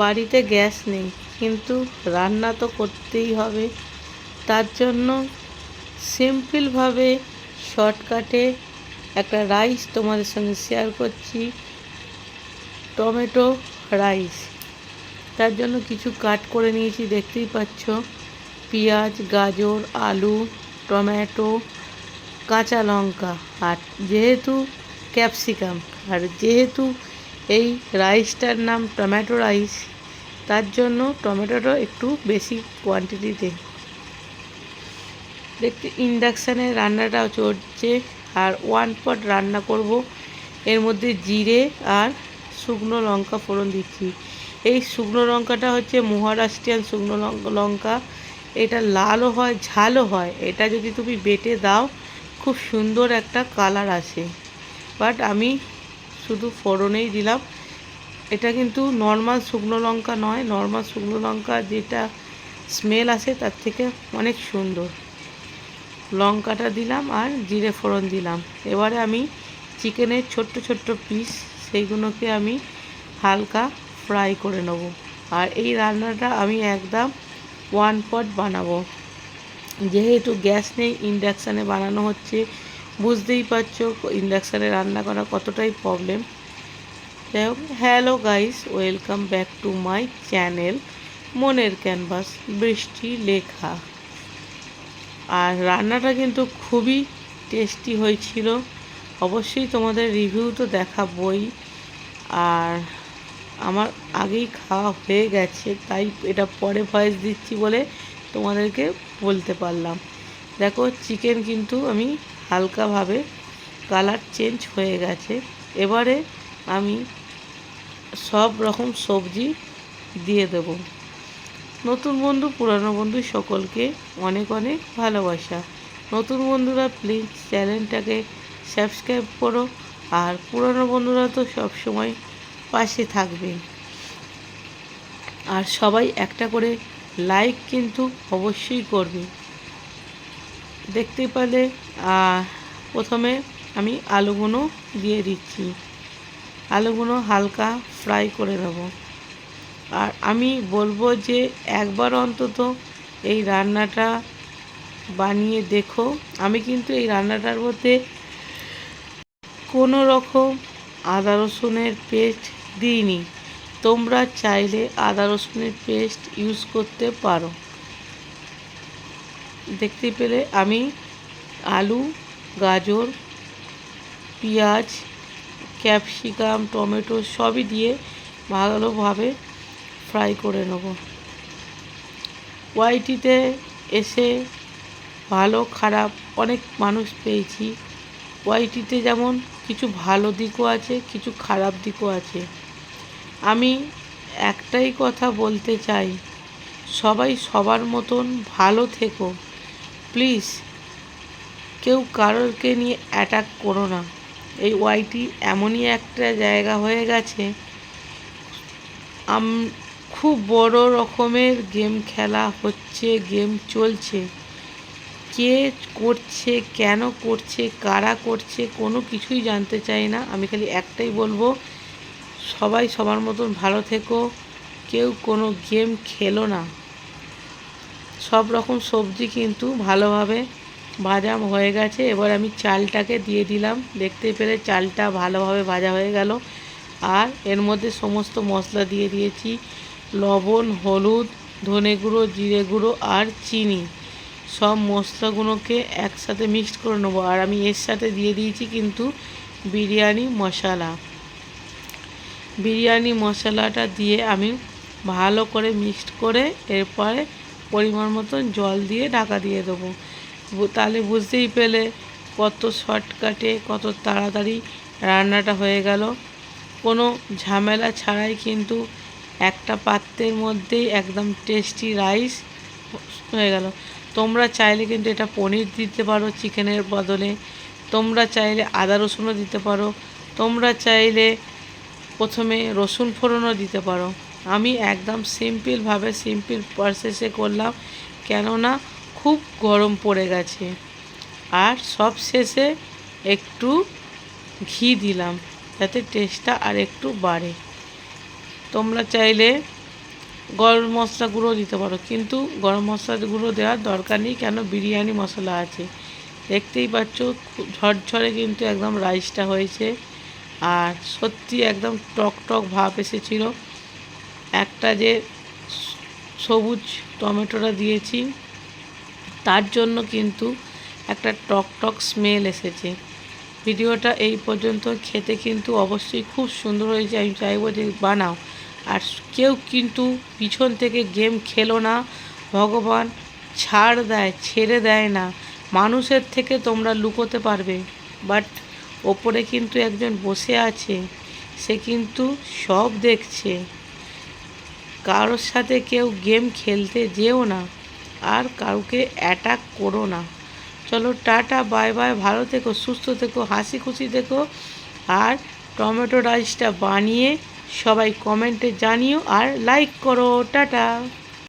বাড়িতে গ্যাস নেই, কিন্তু রান্না তো করতেই হবে। তার জন্য সিম্পলভাবে শর্টকাটে একটা রাইস তোমাদের সঙ্গে শেয়ার করছি, টমেটো রাইস। তার জন্য কিছু কাট করে নিয়েছি, দেখতেই পাচ্ছ। পেঁয়াজ, গাজর, আলু, টমেটো, কাঁচা লঙ্কা, আর যেহেতু ক্যাপসিকাম, আর যেহেতু এই রাইসটার নাম টমেটো রাইস, তার জন্য টমেটোটা একটু বেশি কোয়ান্টিটিতে। দেখতে ইন্ডাকশানে রান্নাটাও চলছে, আর 1 পট রান্না করব। এর মধ্যে জিরে আর শুকনো লঙ্কা ফোড়ন দিচ্ছি। এই শুকনো লঙ্কাটা হচ্ছে মহারাষ্ট্রিয়ান শুকনো লঙ্কা। এটা লালও হয়, ঝালও হয়। এটা যদি তুমি বেটে দাও, খুব সুন্দর একটা কালার আসে। বাট আমি শুধু ফোড়নেই দিলাম। এটা কিন্তু নর্মাল শুকনো লঙ্কা নয়। নর্মাল শুকনো লঙ্কা যেটা স্মেল আসে, তার থেকে অনেক সুন্দর। লঙ্কাটা দিলাম আর জিরে ফোড়ন দিলাম। এবারে আমি চিকেনের ছোট্ট ছোট্ট পিস, সেইগুলোকে আমি হালকা ফ্রাই করে নেব। আর এই রান্নাটা আমি একদম 1 পট বানাবো। যেহেতু গ্যাস নেই, ইন্ডাকশানে বানানো হচ্ছে। বুঝতেই পারছো ইন্ডাকশানে রান্না করা কতটাই প্রবলেম। যাই হোক, hello guys, welcome back to my channel মনের ক্যানভাস বৃষ্টি লেখা। আর রান্নাটা কিন্তু খুবই টেস্টি হয়েছিল। অবশ্যই তোমাদের রিভিউ তো দেখাবই। আর আমার আগেই খাওয়া হয়ে গেছে, তাই এটা পরে ভয়েস দিচ্ছি বলে তোমাদেরকে বলতে পারলাম। দেখো, চিকেন কিন্তু আমি হালকাভাবে কালার চেঞ্জ হয়ে গেছে। এবারে আমি সব রকম সবজি দিয়ে দেব। নতুন বন্ধু, পুরানো বন্ধু সকলকে অনেক অনেক ভালোবাসা। নতুন বন্ধুরা প্লিজ চ্যানেলটাকে সাবস্ক্রাইব করো, আর পুরানো বন্ধুরা তো সবসময় পাশে থাকবে। আর সবাই একটা করে লাইক কিন্তু অবশ্যই করবে। দেখতে পেলে প্রথমে আমি আলুগুলো দিয়ে দিচ্ছি। আলুগুলো হালকা ফ্রাই করে নেব। আর আমি বলবো যে একবার অন্তত এই রান্নাটা বানিয়ে দেখো। আমি কিন্তু এই রান্নাটার মধ্যে কোনো রকম আদা রসুনের পেস্ট দিইনি। তোমরা চাইলে আদা রসুনের পেস্ট ইউজ করতে পারো। দেখতে পেলে আমি আলু, গাজর, পেঁয়াজ, ক্যাপসিকাম, টমেটো সবই দিয়ে ভালোভাবে ফ্রাই করে নেব। ওয়াইটিতে এসে ভালো খারাপ অনেক মানুষ পেয়েছি। ওয়াইটিতে যেমন কিছু ভালো দিকও আছে, কিছু খারাপ দিকও আছে। আমি একটাই কথা বলতে চাই, সবাই সবার মতন ভালো থেকো। প্লিজ কেউ কারোরকে নিয়ে অ্যাটাক করো না। এই ওয়াইটি এমনই একটা জায়গা হয়ে গেছে, খুব বড় রকমের গেম খেলা হচ্ছে, গেম চলছে। কে করছে, কেন করছে, কারা করছে, কোনো কিছুই জানতে চাই না। আমি খালি একটাই বলবো, সবাই সবার মতন ভালো থেকো। কেউ কোনো গেম খেলো না। সব রকম সবজি কিন্তু ভালোভাবে ভাজা হয়ে গেছে। এবার আমি চালটাকে দিয়ে দিলাম। দেখতে পেলে চালটা ভালোভাবে ভাজা হয়ে গেল। আর এর মধ্যে সমস্ত মশলা দিয়ে দিয়েছি, লবণ, হলুদ, ধনে গুঁড়ো, জিরে গুঁড়ো আর চিনি। সব মশলাগুলোকে একসাথে মিক্সড করে নেবো। আর আমি এর সাথে দিয়ে দিয়েছি কিন্তু বিরিয়ানি মশলা। বিরিয়ানি মশলাটা দিয়ে আমি ভালো করে মিক্সড করে এরপরে পরিমাণ মতন জল দিয়ে ঢাকা দিয়ে দেবো। তাহলে বুঝতেই পেলে কত শর্টকাটে, কত তাড়াতাড়ি রান্নাটা হয়ে গেল। কোনো ঝামেলা ছাড়াই কিন্তু একটা পাত্রের মধ্যেই একদম টেস্টি রাইস হয়ে গেল। তোমরা চাইলে কিন্তু এটা পনির দিতে পারো চিকেনের বদলে। তোমরা চাইলে আদা রসুনও দিতে পারো। তোমরা চাইলে প্রথমে রসুন ফোড়নও দিতে পারো। আমি একদম সিম্পলভাবে সিম্পল প্রসেসে করলাম, কেননা খুব গরম পড়ে গেছে। আর সব শেষে একটু ঘি দিলাম, যাতে টেস্টটা আর একটু বাড়ে। তোমরা চাইলে গরম মশলা গুঁড়ো দিতে পারো, কিন্তু গরম মশলা গুঁড়ো দেওয়ার দরকার নেই, কেন বিরিয়ানি মশলা আছে। দেখতেই পাচ্ছ ঝরঝরে কিন্তু একদম রাইসটা হয়েছে, আর সত্যি একদম টক টক ভাব এসেছিল। একটা যে সবুজ টমেটোটা দিয়েছি তার জন্য কিন্তু একটা টক টক স্মেল এসেছে। ভিডিওটা এই পর্যন্ত, খেতে কিন্তু অবশ্যই খুব সুন্দর হয়েছে। আমি চাইবো যে বানাও। আর কেউ কিন্তু পিছন থেকে গেম খেলো না, ভগবান ছাড় দেয়, ছেড়ে দেয় না। মানুষের থেকে তোমরা লুকোতে পারবে, বাট ওপরে কিন্তু একজন বসে আছে, সে কিন্তু সব দেখছে। কারোর সাথে কেউ গেম খেলতে যেও না, আর কাউকে অ্যাটাক করো না। চলো টাটা, বাই বাই, ভালো থেকো, সুস্থ থেকো, হাসি খুশি থেকো। আর টমেটো রাইসটা বানিয়ে সবাই কমেন্টে জানিও আর লাইক করো। টাটা।